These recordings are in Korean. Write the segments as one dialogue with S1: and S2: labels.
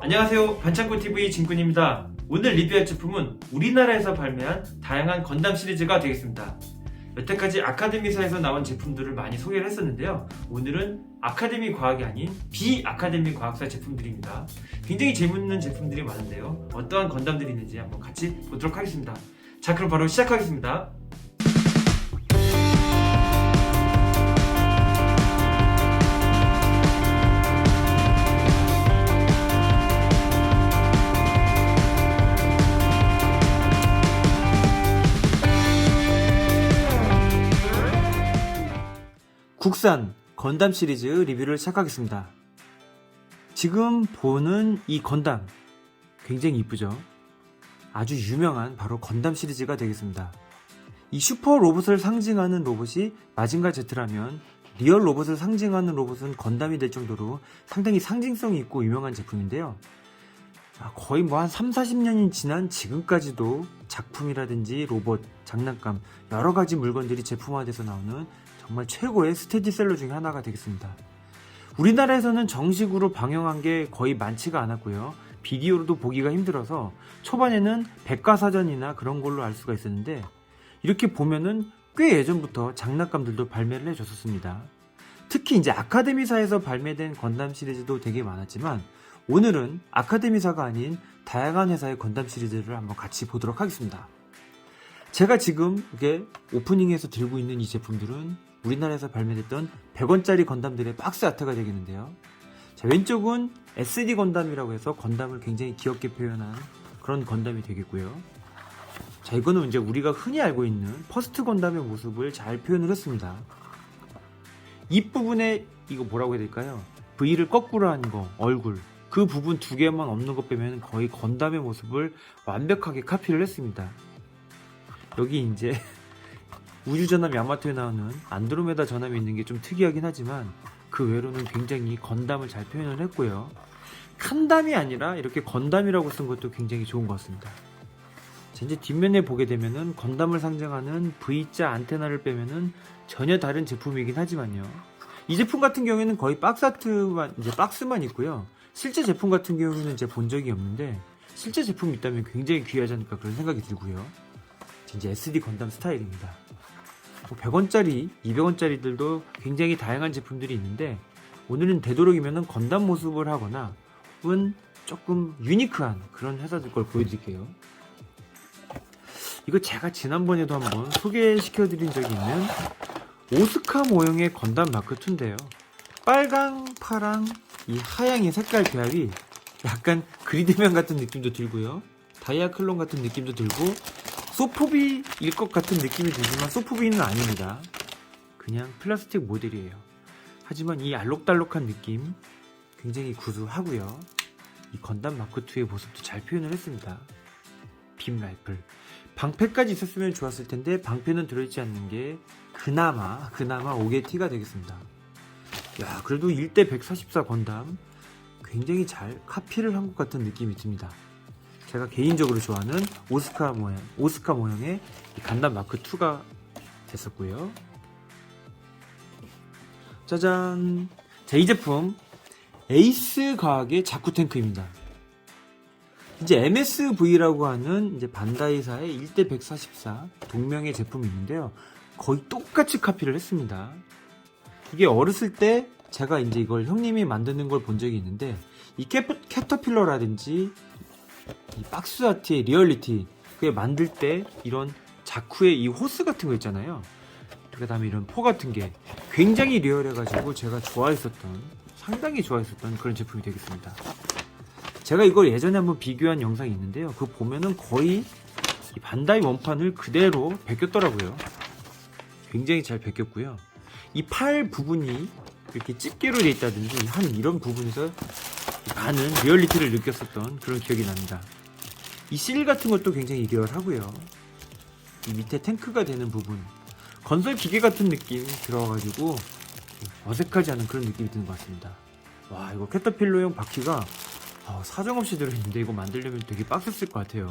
S1: 안녕하세요, 반창고TV 진군입니다. 오늘 리뷰할 제품은 우리나라에서 발매한 다양한 건담 시리즈가 되겠습니다. 여태까지 아카데미사에서 나온 제품들을 많이 소개를 했었는데요, 오늘은 아카데미 과학이 아닌 비아카데미 과학사 제품들입니다. 굉장히 재밌는 제품들이 많은데요, 어떠한 건담들이 있는지 한번 같이 보도록 하겠습니다. 자, 그럼 바로 시작하겠습니다. 국산 건담 시리즈 리뷰를 시작하겠습니다. 지금 보는 이 건담 굉장히 이쁘죠? 아주 유명한 바로 건담 시리즈가 되겠습니다. 이 슈퍼 로봇을 상징하는 로봇이 마징가 Z라면 리얼 로봇을 상징하는 로봇은 건담이 될 정도로 상당히 상징성이 있고 유명한 제품인데요. 거의 한 30-40년이 지난 지금까지도 작품이라든지 로봇, 장난감 여러가지 물건들이 제품화돼서 나오는 정말 최고의 스테디셀러 중에 하나가 되겠습니다. 우리나라에서는 정식으로 방영한 게 거의 많지가 않았고요, 비디오로도 보기가 힘들어서 초반에는 백과사전이나 그런 걸로 알 수가 있었는데, 이렇게 보면은 꽤 예전부터 장난감들도 발매를 해줬었습니다. 특히 이제 아카데미사에서 발매된 건담 시리즈도 되게 많았지만, 오늘은 아카데미사가 아닌 다양한 회사의 건담 시리즈를 한번 같이 보도록 하겠습니다. 제가 지금 이게 오프닝에서 들고 있는 이 제품들은 우리나라에서 발매됐던 100원짜리 건담들의 박스 아트가 되겠는데요. 자, 왼쪽은 SD 건담이라고 해서 건담을 굉장히 귀엽게 표현한 그런 건담이 되겠고요. 자, 이거는 이제 우리가 흔히 알고 있는 퍼스트 건담의 모습을 잘 표현을 했습니다. 이 부분에 이거 뭐라고 해야 될까요? V를 거꾸로 한 거, 얼굴, 그 부분 두 개만 없는 것 빼면 거의 건담의 모습을 완벽하게 카피를 했습니다. 여기 이제 우주전함 야마토에 나오는 안드로메다 전함이 있는 게 좀 특이하긴 하지만 그 외로는 굉장히 건담을 잘 표현을 했고요. 칸담이 아니라 이렇게 건담이라고 쓴 것도 굉장히 좋은 것 같습니다. 자, 이제 뒷면에 보게 되면은 건담을 상징하는 V자 안테나를 빼면은 전혀 다른 제품이긴 하지만요, 이 제품 같은 경우에는 거의 박스 아트만, 이제 박스만 있고요. 실제 제품 같은 경우에는 제가 본 적이 없는데, 실제 제품이 있다면 굉장히 귀하지 않을까 그런 생각이 들고요. 이제 SD 건담 스타일입니다. 100원짜리, 200원짜리들도 굉장히 다양한 제품들이 있는데, 오늘은 되도록이면 건담 모습을 하거나 혹은 조금 유니크한 그런 회사들 걸 보여드릴게요. 이거 제가 지난번에도 한번 소개시켜드린 적이 있는 오스카 모형의 건담 마크2인데요. 빨강, 파랑, 이 하양의 색깔 배합이 약간 그리드맨 같은 느낌도 들고요, 다이아 클론 같은 느낌도 들고, 소포비일 것 같은 느낌이 들지만 소포비는 아닙니다. 그냥 플라스틱 모델이에요. 하지만 이 알록달록한 느낌 굉장히 구수하고요. 이 건담 마크2의 모습도 잘 표현을 했습니다. 빔 라이플, 방패까지 있었으면 좋았을 텐데 방패는 들어있지 않는 게 그나마 5개 티가 되겠습니다. 야, 그래도 1대 144 건담 굉장히 잘 카피를 한 것 같은 느낌이 듭니다. 제가 개인적으로 좋아하는 오스카 모형의 건담 마크2가 됐었고요. 짜잔! 자, 이 제품 에이스 과학의 자쿠 탱크입니다. 이제 MSV라고 하는 이제 반다이사의 1대 144 동명의 제품이 있는데요, 거의 똑같이 카피를 했습니다. 이게 어렸을 때 제가 이제 이걸 형님이 만드는 걸 본 적이 있는데, 이 캐터필러라든지 이 박스 아트의 리얼리티 그게 만들 때 이런 자쿠의 이 호스 같은 거 있잖아요, 그 다음에 이런 포 같은 게 굉장히 리얼해가지고 제가 상당히 좋아했었던 그런 제품이 되겠습니다. 제가 이걸 예전에 한번 비교한 영상이 있는데요, 그거 보면은 거의 이 반다이 원판을 그대로 베꼈더라고요. 굉장히 잘 베꼈고요. 이 팔 부분이 이렇게 집게로 돼 있다든지 한 이런 부분에서 많은 리얼리티를 느꼈었던 그런 기억이 납니다. 이 실 같은 것도 굉장히 리얼하고요. 이 밑에 탱크가 되는 부분, 건설 기계 같은 느낌이 들어가지고 어색하지 않은 그런 느낌이 드는 것 같습니다. 와, 이거 캐터필러용 바퀴가 사정없이 들어있는데 이거 만들려면 되게 빡셌을 것 같아요.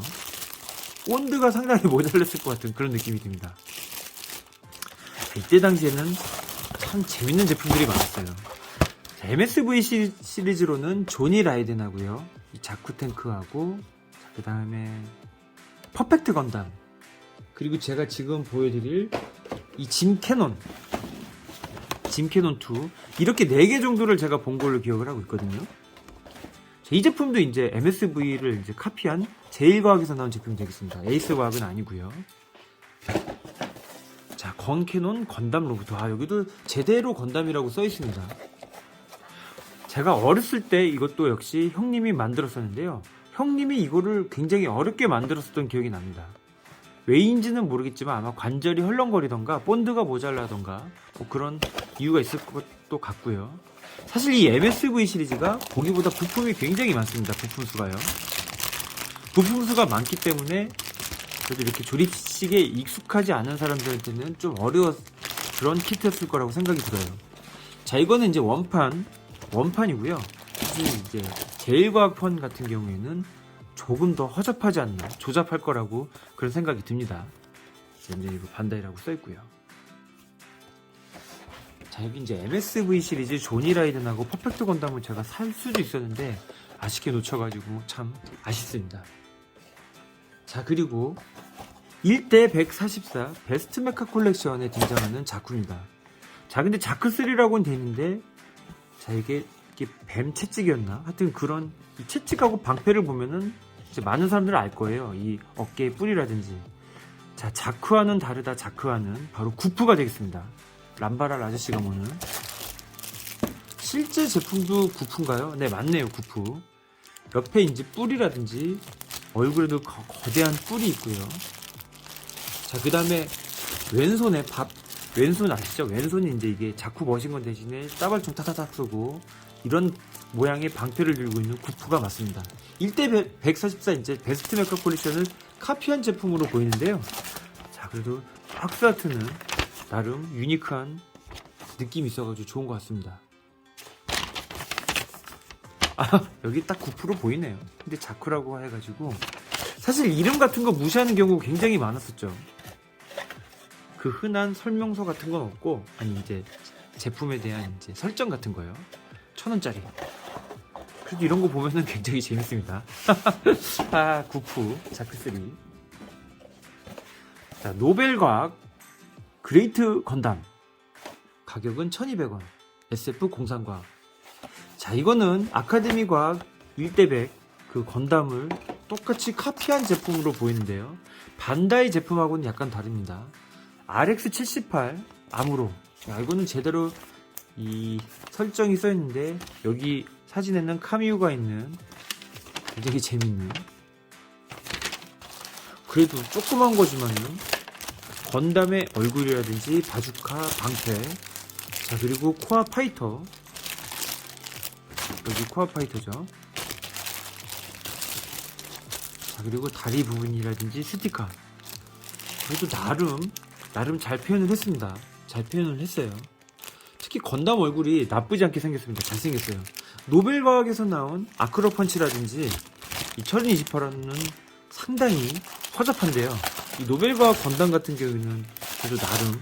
S1: 본드가 상당히 모자랐을 것 같은 그런 느낌이 듭니다. 이때 당시에는 참 재밌는 제품들이 많았어요. 자, MSV 시리즈로는 조니 라이덴하고요, 이 자쿠 탱크하고, 그 다음에 퍼펙트 건담, 그리고 제가 지금 보여드릴 이 짐 캐논 2, 이렇게 4개 정도를 제가 본 걸로 기억을 하고 있거든요. 이 제품도 이제 MSV를 이제 카피한 제일과학에서 나온 제품이 되겠습니다. 에이스과학은 아니고요. 자, 건캐논 건담 로봇. 여기도 제대로 건담이라고 써 있습니다. 제가 어렸을 때 이것도 역시 형님이 만들었었는데요. 형님이 이거를 굉장히 어렵게 만들었었던 기억이 납니다. 왜인지는 모르겠지만 아마 관절이 헐렁거리던가 본드가 모자라던가 뭐 그런 이유가 있을 것도 같고요. 사실 이 MSV 시리즈가 보기보다 부품이 굉장히 많습니다. 부품수가요. 부품수가 많기 때문에 그래도 이렇게 조립식에 익숙하지 않은 사람들한테는 좀 어려운 그런 키트였을 거라고 생각이 들어요. 자, 이거는 이제 원판이고요. 사실 이제 제일과학판 같은 경우에는 조금 더 허접하지 않나, 조잡할 거라고 그런 생각이 듭니다. 이제 이거 반다이라고 써있고요. 자, 여기 이제 MSV 시리즈 조니 라이든하고 퍼펙트 건담을 제가 살 수도 있었는데 아쉽게 놓쳐가지고 참 아쉽습니다. 자, 그리고 1대 144 베스트 메카 콜렉션에 등장하는 자쿠입니다. 자, 근데 자크3라고는 되는데, 자, 이게 뱀 채찍이었나? 하여튼 그런 이 채찍하고 방패를 보면은 이제 많은 사람들은 알 거예요. 이 어깨의 뿔이라든지. 자, 자크와는 다르다. 자크와는 바로 구프가 되겠습니다. 람바랄 아저씨가 모는. 실제 제품도 구프인가요? 네, 맞네요. 구프. 옆에 이제 뿔이라든지 얼굴에도 거대한 뿔이 있고요. 자, 그 다음에 왼손에 왼손 아시죠? 왼손이 이제 이게 자쿠 머신건 대신에 따발총 타타닥 쏘고 이런 모양의 방패를 들고 있는 구프가 맞습니다. 1대 144 이제 베스트 메카 콜렉션을 카피한 제품으로 보이는데요. 자, 그래도 박스 아트는 나름 유니크한 느낌이 있어가지고 좋은 것 같습니다. 여기 딱 구프로 보이네요. 근데 자쿠라고 해가지고 사실 이름 같은 거 무시하는 경우가 굉장히 많았었죠. 그 흔한 설명서 같은 건 없고, 아니 이제 제품에 대한 이제 설정 같은 거요. 1,000원짜리. 그래도 이런 거 보면은 굉장히 재밌습니다. 구프 자크3. 자, 노벨과학 그레이트 건담. 가격은 1,200원. SF 공상과학. 자, 이거는 아카데미 과학 1대 100 그 건담을 똑같이 카피한 제품으로 보이는데요. 반다이 제품하고는 약간 다릅니다. RX78 아무로. 야, 이거는 제대로 이 설정이 써있는데 여기 사진에는 카미우가 있는 굉장히 재밌는, 그래도 조그만 거지만은 건담의 얼굴이라든지 바주카, 방패, 자, 그리고 코어 파이터, 여기 코어 파이터죠. 자, 그리고 다리 부분이라든지 스티커, 그래도 나름 잘 표현을 했습니다. 잘 표현을 했어요. 특히 건담 얼굴이 나쁘지 않게 생겼습니다. 잘생겼어요. 노벨과학에서 나온 아크로펀치라든지 이 1028화는 상당히 허접한데요. 이 노벨과학 건담 같은 경우에는 그래도 나름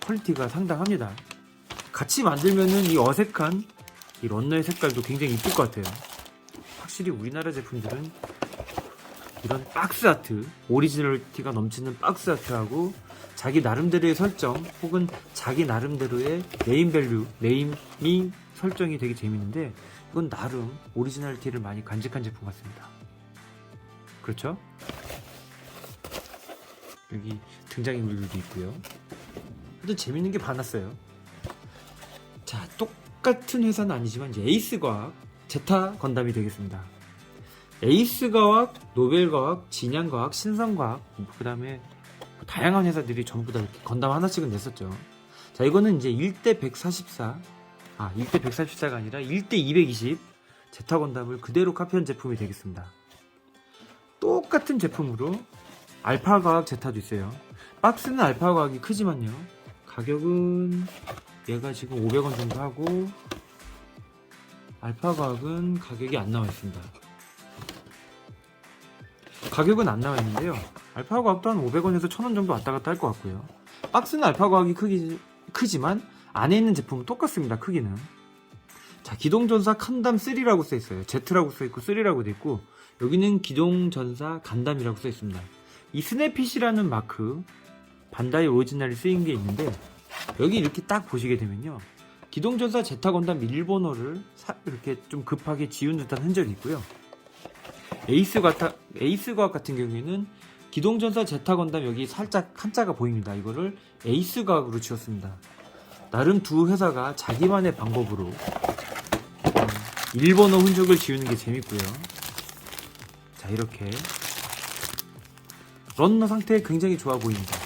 S1: 퀄리티가 상당합니다. 같이 만들면은 이 어색한 이 런너의 색깔도 굉장히 이쁠 것 같아요. 확실히 우리나라 제품들은 이런 박스 아트, 오리지널티가 넘치는 박스 아트하고 자기 나름대로의 설정 혹은 자기 나름대로의 네임밸류, 네임이 설정이 되게 재밌는데, 이건 나름 오리지널티를 많이 간직한 제품 같습니다. 그렇죠? 여기 등장인물들도 있고요. 근데 재밌는 게 많았어요. 자, 똑같은 회사는 아니지만 이제 에이스과학 제타 건담이 되겠습니다. 에이스과학, 노벨과학, 진양과학, 신성과학, 그 다음에 다양한 회사들이 전부 다 이렇게 건담 하나씩은 냈었죠. 자, 이거는 이제 1대 144, 1대 144가 아니라 1대 220 제타 건담을 그대로 카피한 제품이 되겠습니다. 똑같은 제품으로 알파과학 제타도 있어요. 박스는 알파과학이 크지만요, 가격은 얘가 지금 500원 정도 하고 알파과학은 가격이 안 나와 있습니다. 가격은 안 나와 있는데요, 알파과학도 한 500원에서 1000원 정도 왔다 갔다 할 것 같고요. 박스는 알파과학이 크지만 안에 있는 제품은 똑같습니다. 크기는. 자, 기동전사 칸담 3라고 써 있어요. Z라고 써 있고 3라고 돼 있고, 여기는 기동전사 간담이라고 써 있습니다. 이 스냅핏이라는 마크, 반다이 오리지널이 쓰인 게 있는데, 여기 이렇게 딱 보시게 되면요, 기동전사 제타 건담 일본어를 이렇게 좀 급하게 지운 듯한 흔적이 있고요. 에이스 과학 같은 경우에는 기동전사 제타 건담 여기 살짝 한자가 보입니다. 이거를 에이스 과학으로 지었습니다. 나름 두 회사가 자기만의 방법으로 일본어 흔적을 지우는 게 재밌고요. 자, 이렇게 런너 상태 굉장히 좋아 보입니다.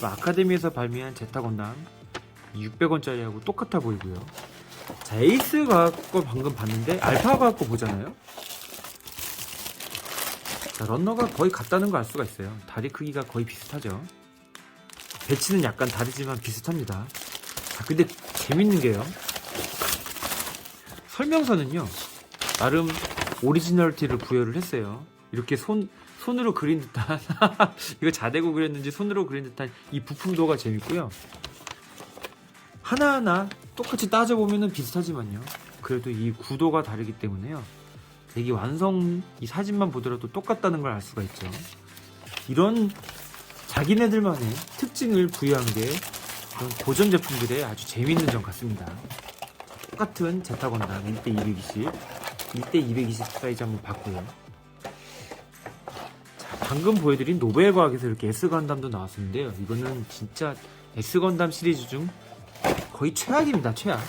S1: 아카데미에서 발매한 제타 건담 600원짜리하고 똑같아 보이고요. 자, 에이스 과학 거 방금 봤는데 알파 과학 거 보잖아요. 자, 런너가 거의 같다는 거 알 수가 있어요. 다리 크기가 거의 비슷하죠. 배치는 약간 다르지만 비슷합니다. 자, 근데 재밌는 게요, 설명서는요 나름 오리지널티를 부여를 했어요. 이렇게 손으로 그린 듯한 이거 자대고 그렸는지 손으로 그린 듯한 이 부품도가 재밌고요. 하나하나 똑같이 따져보면 비슷하지만요, 그래도 이 구도가 다르기 때문에요, 이게 이 사진만 보더라도 똑같다는 걸 알 수가 있죠. 이런 자기네들만의 특징을 부여한 게 그런 고전 제품들의 아주 재미있는 점 같습니다. 똑같은 제타 건담 1대220, 1대220 사이즈 한번 봤고요. 자, 방금 보여드린 노벨 과학에서 이렇게 S 건담도 나왔었는데요, 이거는 진짜 S 건담 시리즈 중 거의 최악입니다. 최악.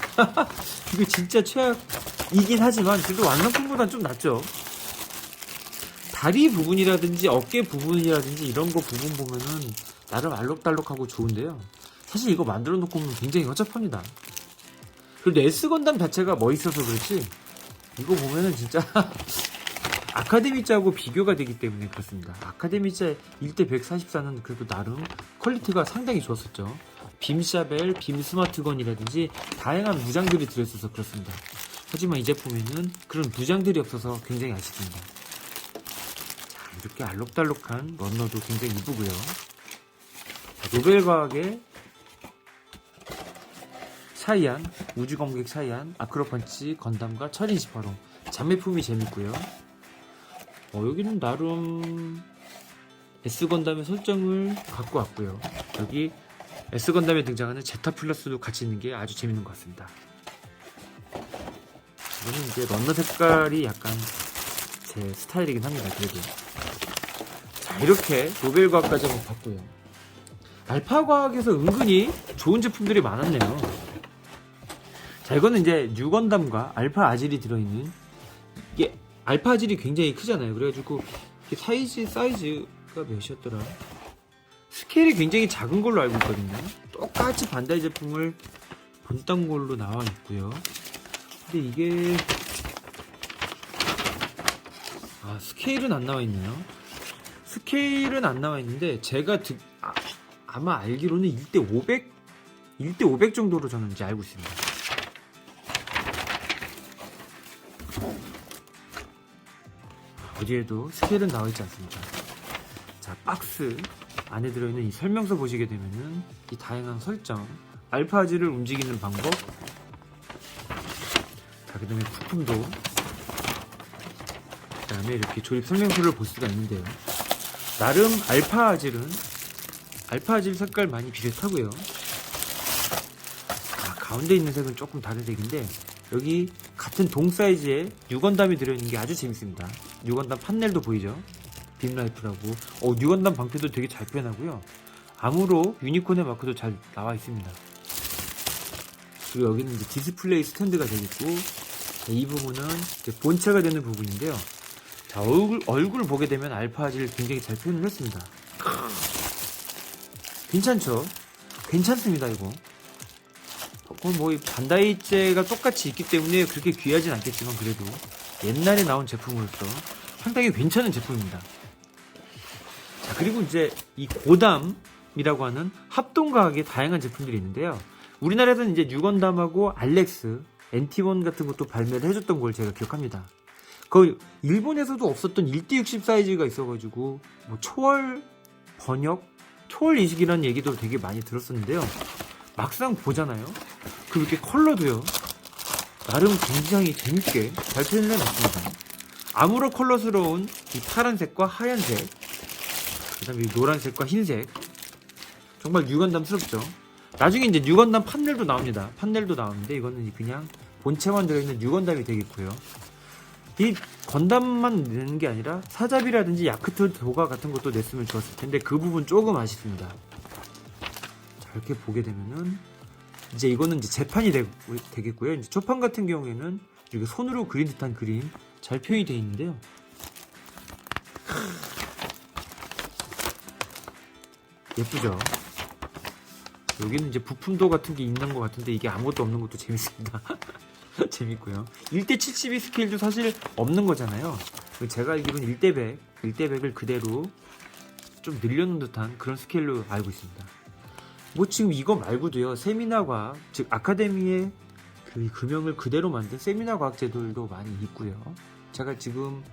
S1: 이거 진짜 최악이긴 하지만 그래도 완성품보단 좀 낫죠. 다리 부분이라든지 어깨 부분이라든지 이런 거 부분 보면은 나름 알록달록하고 좋은데요, 사실 이거 만들어 놓고 보면 굉장히 허접합니다. 그리고 S 건담 자체가 멋있어서 그렇지 이거 보면은 진짜 아카데미짜하고 비교가 되기 때문에 그렇습니다. 아카데미짜 1대 144는 그래도 나름 퀄리티가 상당히 좋았었죠. 빔샤벨, 빔 스마트건이라든지 다양한 무장들이 들어있어서 그렇습니다. 하지만 이 제품에는 그런 무장들이 없어서 굉장히 아쉽습니다. 자, 이렇게 알록달록한 런너도 굉장히 이쁘고요. 노벨 과학의 샤이안, 우주검객 샤이안, 아크로펀치 건담과 철인 18호 장매품이 재밌고요. 여기는 나름 S 건담의 설정을 갖고 왔고요. 여기 S 건담에 등장하는 제타 플러스도 같이 있는 게 아주 재밌는 것 같습니다. 이거는 이제 런너 색깔이 약간 제 스타일이긴 합니다. 그래도 자, 이렇게 노벨 과학까지 한번 봤고요. 알파 과학에서 은근히 좋은 제품들이 많았네요. 자, 이거는 이제 뉴 건담과 알파 아질이 들어있는, 이게 알파 아질이 굉장히 크잖아요. 그래가지고 사이즈가 몇이었더라? 스케일이 굉장히 작은 걸로 알고 있거든요. 똑같이 반다이 제품을 본딴 걸로 나와 있고요. 근데 이게 스케일은 안 나와 있네요. 스케일은 안 나와 있는데 제가 아마 알기로는 1대 500 정도로 저는 이제 알고 있습니다. 어디에도 스케일은 나와 있지 않습니다. 자, 박스 안에 들어있는 이 설명서 보시게 되면은 이 다양한 설정, 알파지를 움직이는 방법, 자, 그 다음에 부품도, 그 다음에 이렇게 조립 설명서를 볼 수가 있는데요, 나름 알파아질 색깔 많이 비슷하고요. 가운데 있는 색은 조금 다른 색인데, 여기 같은 동 사이즈의 뉴건담이 들어있는 게 아주 재밌습니다. 뉴건담 판넬도 보이죠? 빔라이프라고. 뉴건담 방패도 되게 잘 표현하고요. 암으로 유니콘의 마크도 잘 나와 있습니다. 그리고 여기는 이제 디스플레이 스탠드가 되겠고, 이 부분은 이제 본체가 되는 부분인데요. 자, 얼굴을 보게 되면 알파아지를 굉장히 잘 표현을 했습니다. 괜찮죠? 괜찮습니다, 이거. 뭐 반다이제가 똑같이 있기 때문에 그렇게 귀하진 않겠지만 그래도 옛날에 나온 제품으로서 상당히 괜찮은 제품입니다. 자, 그리고 이제 이 고담이라고 하는 합동과학의 다양한 제품들이 있는데요, 우리나라에서는 이제 뉴건담하고 알렉스, 엔티원 같은 것도 발매를 해줬던 걸 제가 기억합니다. 그 일본에서도 없었던 1대60 사이즈가 있어가지고 뭐 초월 번역, 초월 이식이라는 얘기도 되게 많이 들었었는데요, 막상 보잖아요. 그렇게 컬러도요, 나름 굉장히 재밌게 잘 표현을 해놨습니다. 아무로 컬러스러운 이 파란색과 하얀색, 그 다음에 노란색과 흰색, 정말 뉴건담스럽죠. 나중에 이제 뉴건담 판넬도 나옵니다. 판넬도 나오는데 이거는 그냥 본체만 들어있는 뉴건담이 되겠고요. 이 건담만 내는 게 아니라 사잡이라든지 야크트 도가 같은 것도 냈으면 좋았을 텐데 그 부분 조금 아쉽습니다. 자, 이렇게 보게 되면은 이제 이거는 이제 재판이 되겠고요. 이제 초판 같은 경우에는 이렇게 손으로 그린 듯한 그림 잘 표현이 되어 있는데요. 예쁘죠? 여기는 이제 부품도 같은 게 있는 것 같은데 이게 아무것도 없는 것도 재밌습니다. 재밌고요. 1대72 스케일도 사실 없는 거잖아요. 제가 알기로는 1대100, 1대100을 그대로 좀 늘려놓은 듯한 그런 스케일로 알고 있습니다. 뭐 지금 이거 말고도요, 세미나 과학, 즉 아카데미의 그 금형을 그대로 만든 세미나 과학제들도 많이 있고요. 제가 지금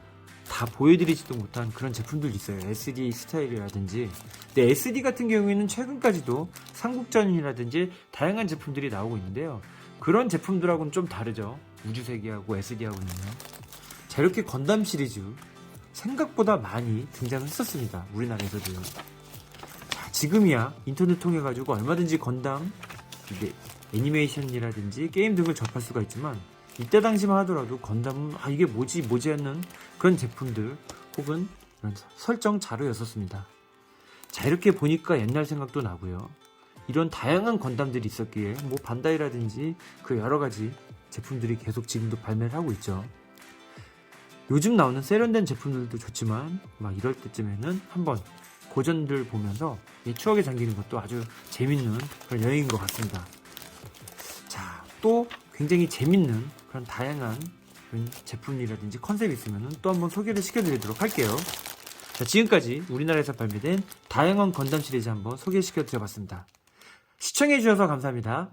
S1: 다 보여드리지도 못한 그런 제품들도 있어요. SD 스타일이라든지. 근데 SD 같은 경우에는 최근까지도 삼국전이라든지 다양한 제품들이 나오고 있는데요. 그런 제품들하고는 좀 다르죠. 우주세기하고 SD하고는요. 자, 이렇게 건담 시리즈 생각보다 많이 등장했었습니다. 우리나라에서도요. 자, 지금이야 인터넷 통해 가지고 얼마든지 건담 이게 애니메이션이라든지 게임 등을 접할 수가 있지만 이때 당시만 하더라도 건담은 이게 뭐지 하는 그런 제품들 혹은 이런 설정 자료였었습니다. 자, 이렇게 보니까 옛날 생각도 나고요. 이런 다양한 건담들이 있었기에 뭐 반다이라든지 그 여러가지 제품들이 계속 지금도 발매를 하고 있죠. 요즘 나오는 세련된 제품들도 좋지만 막 이럴 때쯤에는 한번 고전들 보면서 이 추억에 잠기는 것도 아주 재밌는 그런 여행인 것 같습니다. 자, 또 굉장히 재밌는 그런 다양한 그런 제품이라든지 컨셉이 있으면 또 한번 소개를 시켜드리도록 할게요. 자, 지금까지 우리나라에서 발매된 다양한 건담 시리즈 한번 소개시켜드려봤습니다. 시청해주셔서 감사합니다.